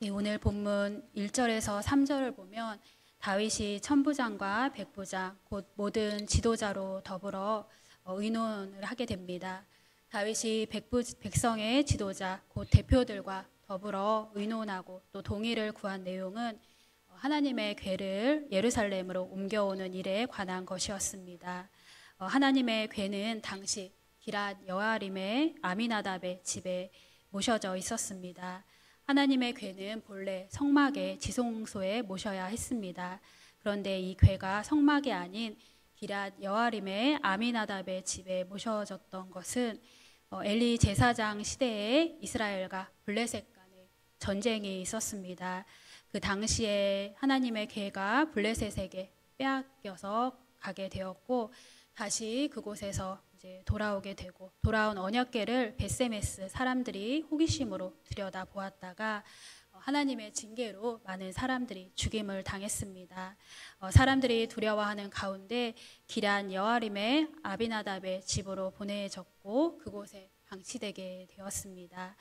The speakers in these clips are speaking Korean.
오늘 본문 1절에서 3절을 보면 다윗이 천부장과 백부장 곧 모든 지도자로 더불어 의논을 하게 됩니다. 다윗이 백성의 지도자 곧 대표들과 더불어 의논하고 또 동의를 구한 내용은 하나님의 궤를 예루살렘으로 옮겨오는 일에 관한 것이었습니다. 하나님의 궤는 당시 기랏 여아림의 아미나답의 집에 모셔져 있었습니다. 하나님의 궤는 본래 성막의 지성소에 모셔야 했습니다. 그런데 이 궤가 성막이 아닌 기랏 여아림의 아미나답의 집에 모셔졌던 것은 엘리 제사장 시대에 이스라엘과 블레셋 간의 전쟁이 있었습니다. 그 당시에 하나님의 궤가 블레셋에게 빼앗겨서 가게 되었고 다시 그곳에서 이제 돌아오게 되고 돌아온 언약궤를 벳세메스 사람들이 호기심으로 들여다 보았다가 하나님의 징계로 많은 사람들이 죽임을 당했습니다. 사람들이 두려워하는 가운데 기란 여아림의 아비나답의 집으로 보내졌고 그곳에 방치되게 되었습니다.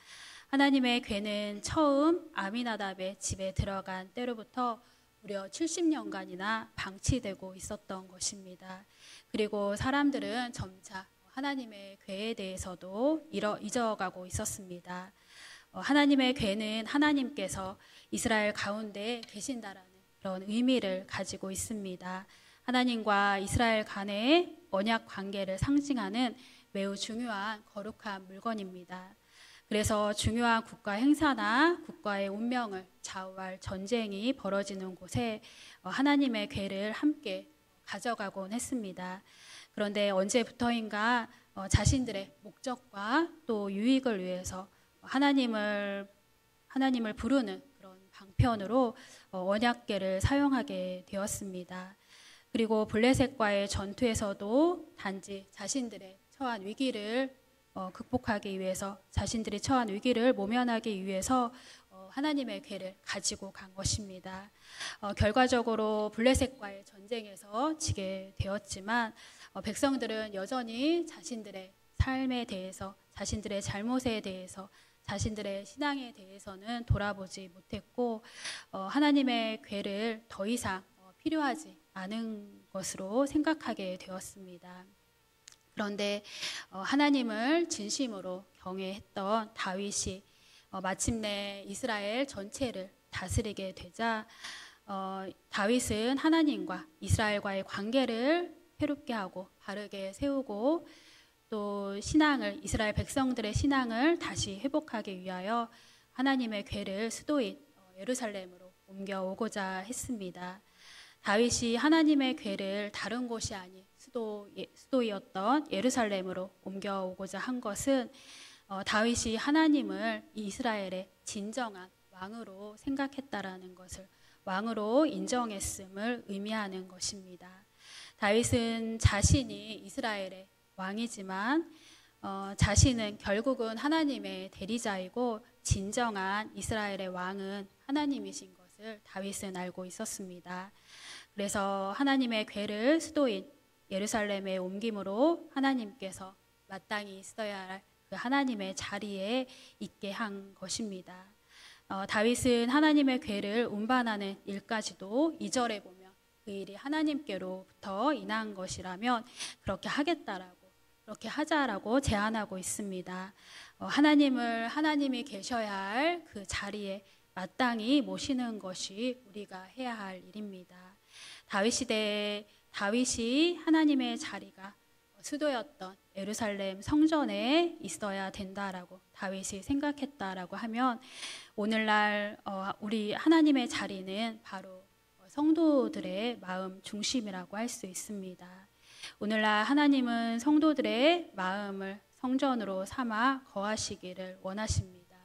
하나님의 궤는 처음 아미나답의 집에 들어간 때로부터 무려 70년간이나 방치되고 있었던 것입니다. 그리고 사람들은 점차 하나님의 궤에 대해서도 잊어가고 있었습니다. 하나님의 궤는 하나님께서 이스라엘 가운데 계신다라는 그런 의미를 가지고 있습니다. 하나님과 이스라엘 간의 언약 관계를 상징하는 매우 중요한 거룩한 물건입니다. 그래서 중요한 국가 행사나 국가의 운명을 좌우할 전쟁이 벌어지는 곳에 하나님의 궤를 함께 가져가곤 했습니다. 그런데 언제부터인가 자신들의 목적과 또 유익을 위해서 하나님을 부르는 그런 방편으로 언약궤를 사용하게 되었습니다. 그리고 블레셋과의 전투에서도 단지 자신들의 처한 위기를 극복하기 위해서 자신들이 처한 위기를 모면하기 위해서 하나님의 궤를 가지고 간 것입니다. 결과적으로 블레셋과의 전쟁에서 지게 되었지만 백성들은 여전히 자신들의 삶에 대해서 자신들의 잘못에 대해서 자신들의 신앙에 대해서는 돌아보지 못했고 하나님의 궤를 더 이상 필요하지 않은 것으로 생각하게 되었습니다. 그런데 하나님을 진심으로 경외했던 다윗이 마침내 이스라엘 전체를 다스리게 되자 다윗은 하나님과 이스라엘과의 관계를 회롭게 하고 바르게 세우고 또 이스라엘 백성들의 신앙을 다시 회복하기 위하여 하나님의 궤를 수도인 예루살렘으로 옮겨오고자 했습니다. 다윗이 하나님의 궤를 다른 곳이 아닌 수도이었던 예루살렘으로 옮겨오고자 한 것은 다윗이 하나님을 이스라엘의 진정한 왕으로 생각했다라는 것을 왕으로 인정했음을 의미하는 것입니다. 다윗은 자신이 이스라엘의 왕이지만 자신은 결국은 하나님의 대리자이고 진정한 이스라엘의 왕은 하나님이신 것을 다윗은 알고 있었습니다. 그래서 하나님의 궤를 수도인 예루살렘에 옮김으로 하나님께서 마땅히 있어야 할 그 하나님의 자리에 있게 한 것입니다. 다윗은 하나님의 궤를 운반하는 일까지도 2절에 보면 그 일이 하나님께로부터 인한 것이라면 그렇게 하자라고 제안하고 있습니다. 하나님이 계셔야 할 그 자리에 마땅히 모시는 것이 우리가 해야 할 일입니다. 다윗이 하나님의 자리가 수도였던 예루살렘 성전에 있어야 된다라고 다윗이 생각했다라고 하면 오늘날 우리 하나님의 자리는 바로 성도들의 마음 중심이라고 할 수 있습니다. 오늘날 하나님은 성도들의 마음을 성전으로 삼아 거하시기를 원하십니다.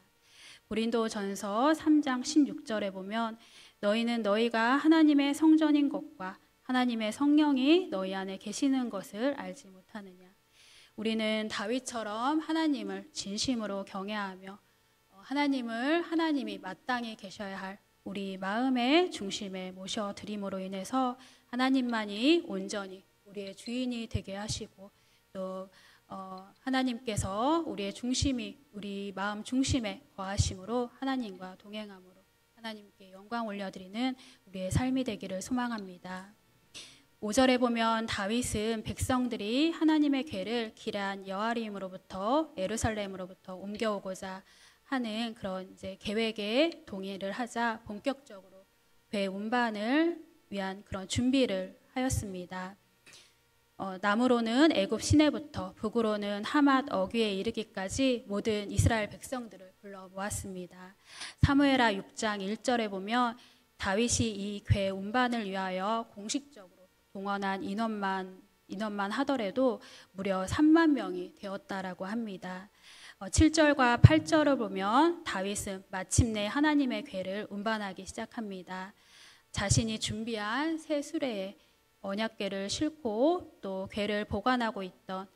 고린도전서 3장 16절에 보면 너희는 너희가 하나님의 성전인 것과 하나님의 성령이 너희 안에 계시는 것을 알지 못하느냐. 우리는 다윗처럼 하나님을 진심으로 경외하며 하나님이 마땅히 계셔야 할 우리 마음의 중심에 모셔드림으로 인해서 하나님만이 온전히 우리의 주인이 되게 하시고 또 하나님께서 우리 마음 중심에 거하심으로 하나님과 동행함으로 하나님께 영광 올려드리는 우리의 삶이 되기를 소망합니다. 5절에 보면 다윗은 백성들이 하나님의 궤를 기럇 여아림으로부터 예루살렘으로부터 옮겨오고자 하는 그런 이제 계획에 동의를 하자 본격적으로 궤 운반을 위한 그런 준비를 하였습니다. 남으로는 애굽 시내부터 북으로는 하맛 어귀에 이르기까지 모든 이스라엘 백성들을 불러 모았습니다. 사무엘하 6장 1절에 보면 다윗이 이 궤 운반을 위하여 공식적으로 동원한 인원만 하더라도 무려 3만 명이 되었다라고 합니다. 7절과 8절을 보면 다윗은 마침내 하나님의 궤를 운반하기 시작합니다. 자신이 준비한 새 수레에 언약궤를 싣고 또 궤를 보관하고 있던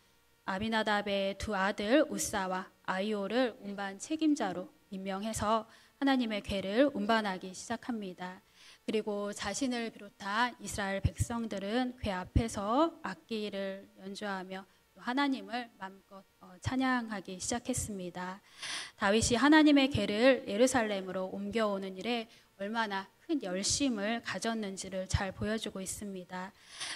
아비나답의 두 아들 우사와 아이오를 운반 책임자로 임명해서 하나님의 궤를 운반하기 시작합니다. 그리고 자신을 비롯한 이스라엘 백성들은 궤 앞에서 악기를 연주하며 하나님을 마음껏 찬양하기 시작했습니다. 다윗이 하나님의 궤를 예루살렘으로 옮겨오는 일에 얼마나 큰 열심을 가졌는지를 잘 보여주고 있습니다.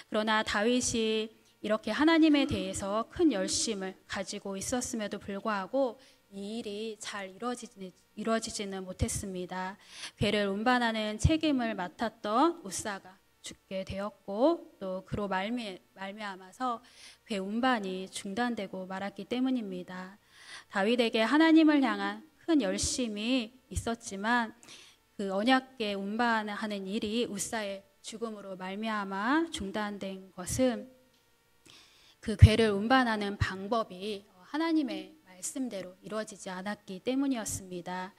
그러나 다윗이 이렇게 하나님에 대해서 큰 열심을 가지고 있었음에도 불구하고 이 일이 잘 이루어지지는 못했습니다. 궤를 운반하는 책임을 맡았던 우사가 죽게 되었고 또 그로 말미암아서 궤 운반이 중단되고 말았기 때문입니다. 다윗에게 하나님을 향한 큰 열심이 있었지만 그 언약궤 운반하는 일이 우사의 죽음으로 말미암아 중단된 것은 그 궤를 운반하는 방법이 하나님의 말씀대로 이루어지지 않았기 때문이었습니다.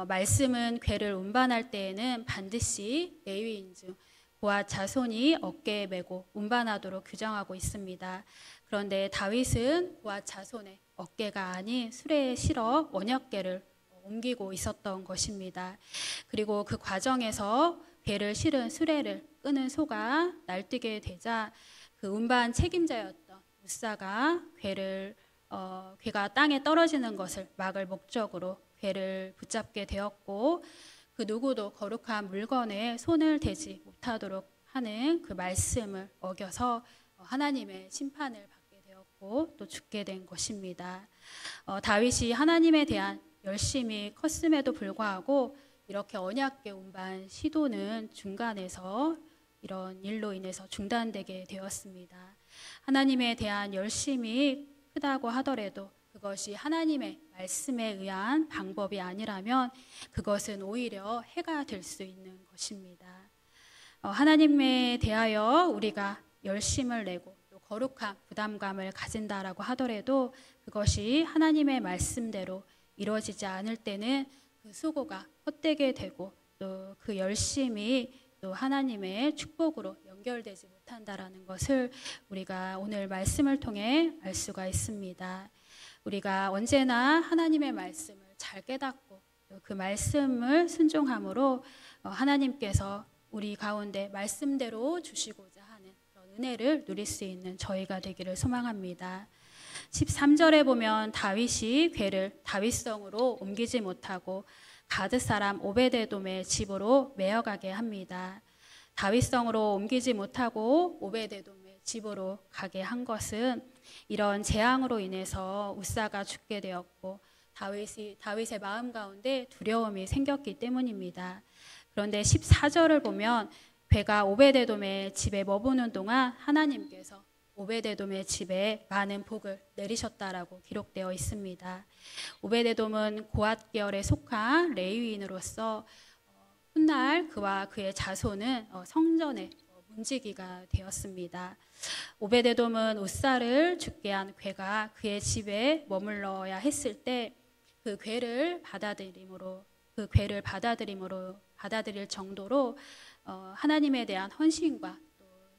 말씀은 궤를 운반할 때에는 반드시 레위인 중 고앗 자손이 어깨에 메고 운반하도록 규정하고 있습니다. 그런데 다윗은 고앗 자손의 어깨가 아닌 수레에 실어 언약궤를 옮기고 있었던 것입니다. 그리고 그 과정에서 궤를 실은 수레를 끄는 소가 날뛰게 되자 그 운반 책임자였던 우사가 궤가 땅에 떨어지는 것을 막을 목적으로 궤를 붙잡게 되었고 그 누구도 거룩한 물건에 손을 대지 못하도록 하는 그 말씀을 어겨서 하나님의 심판을 받게 되었고 또 죽게 된 것입니다. 다윗이 하나님에 대한 열심이 컸음에도 불구하고 이렇게 언약궤 운반 시도는 중간에서 이런 일로 인해서 중단되게 되었습니다. 하나님에 대한 열심이 크다고 하더라도 그것이 하나님의 말씀에 의한 방법이 아니라면 그것은 오히려 해가 될 수 있는 것입니다. 하나님에 대하여 우리가 열심을 내고 또 거룩한 부담감을 가진다라고 하더라도 그것이 하나님의 말씀대로 이루어지지 않을 때는 그 수고가 헛되게 되고 또 그 열심이 또 하나님의 축복으로 연결되지 못한다라는 것을 우리가 오늘 말씀을 통해 알 수가 있습니다. 우리가 언제나 하나님의 말씀을 잘 깨닫고 또 그 말씀을 순종함으로 하나님께서 우리 가운데 말씀대로 주시고자 하는 그런 은혜를 누릴 수 있는 저희가 되기를 소망합니다. 13절에 보면 다윗이 궤를 다윗성으로 옮기지 못하고 가드 사람 오베데돔의 집으로 메어가게 합니다. 다윗성으로 옮기지 못하고 오베데돔의 집으로 가게 한 것은 이런 재앙으로 인해서 우사가 죽게 되었고 다윗의 마음 가운데 두려움이 생겼기 때문입니다. 그런데 14절을 보면 궤가 오베데돔의 집에 머무는 동안 하나님께서 오베데돔의 집에 많은 복을 내리셨다라고 기록되어 있습니다. 오베데돔은 고앗 계열에 속한 레위인으로서 훗날 그와 그의 자손은 성전의 문지기가 되었습니다. 오베데돔은 우사를 죽게 한 궤가 그의 집에 머물러야 했을 때 그 궤를 받아들일 정도로 하나님에 대한 헌신과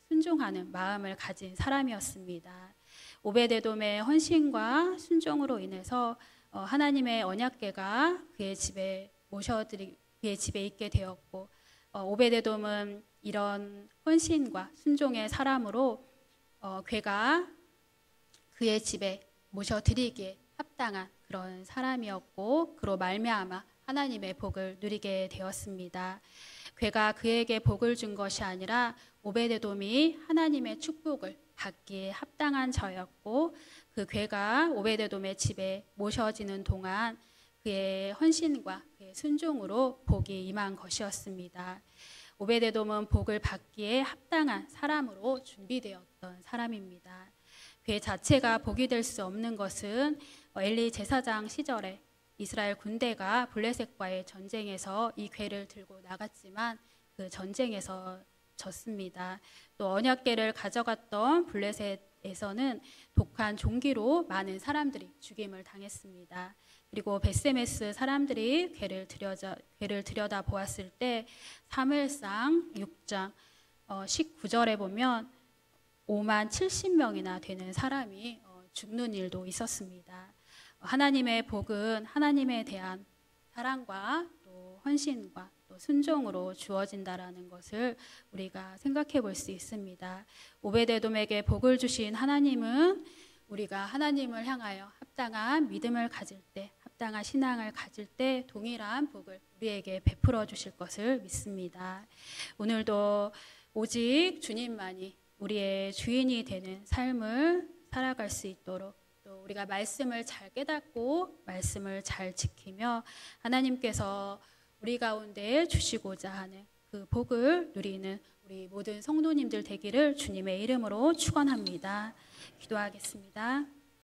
순종하는 마음을 가진 사람이었습니다. 오베데돔의 헌신과 순종으로 인해서 하나님의 언약궤가 그의 집에 있게 되었고 오베데돔은 이런 헌신과 순종의 사람으로 궤가 그의 집에 모셔드리기에 합당한 그런 사람이었고 그로 말미암아 하나님의 복을 누리게 되었습니다. 괴가 그에게 복을 준 것이 아니라 오베데돔이 하나님의 축복을 받기에 합당한 자였고, 그 괴가 오베데돔의 집에 모셔지는 동안 그의 헌신과 그의 순종으로 복이 임한 것이었습니다. 오베데돔은 복을 받기에 합당한 사람으로 준비되었던 사람입니다. 괴 자체가 복이 될 수 없는 것은 엘리 제사장 시절에 이스라엘 군대가 블레셋과의 전쟁에서 이 괴를 들고 나갔지만 그 전쟁에서 졌습니다. 또 언약궤를 가져갔던 블레셋에서는 독한 종기로 많은 사람들이 죽임을 당했습니다. 그리고 벳세메스 사람들이 괴를 들여다 보았을 때 사무엘상 6장 19절에 보면 5만 70명이나 되는 사람이 죽는 일도 있었습니다. 하나님의 복은 하나님에 대한 사랑과 또 헌신과 또 순종으로 주어진다라는 것을 우리가 생각해 볼 수 있습니다. 오베데돔에게 복을 주신 하나님은 우리가 하나님을 향하여 합당한 믿음을 가질 때, 합당한 신앙을 가질 때 동일한 복을 우리에게 베풀어 주실 것을 믿습니다. 오늘도 오직 주님만이 우리의 주인이 되는 삶을 살아갈 수 있도록, 또 우리가 말씀을 잘 깨닫고 말씀을 잘 지키며 하나님께서 우리 가운데 주시고자 하는 그 복을 누리는 우리 모든 성도님들 되기를 주님의 이름으로 축원합니다. 기도하겠습니다.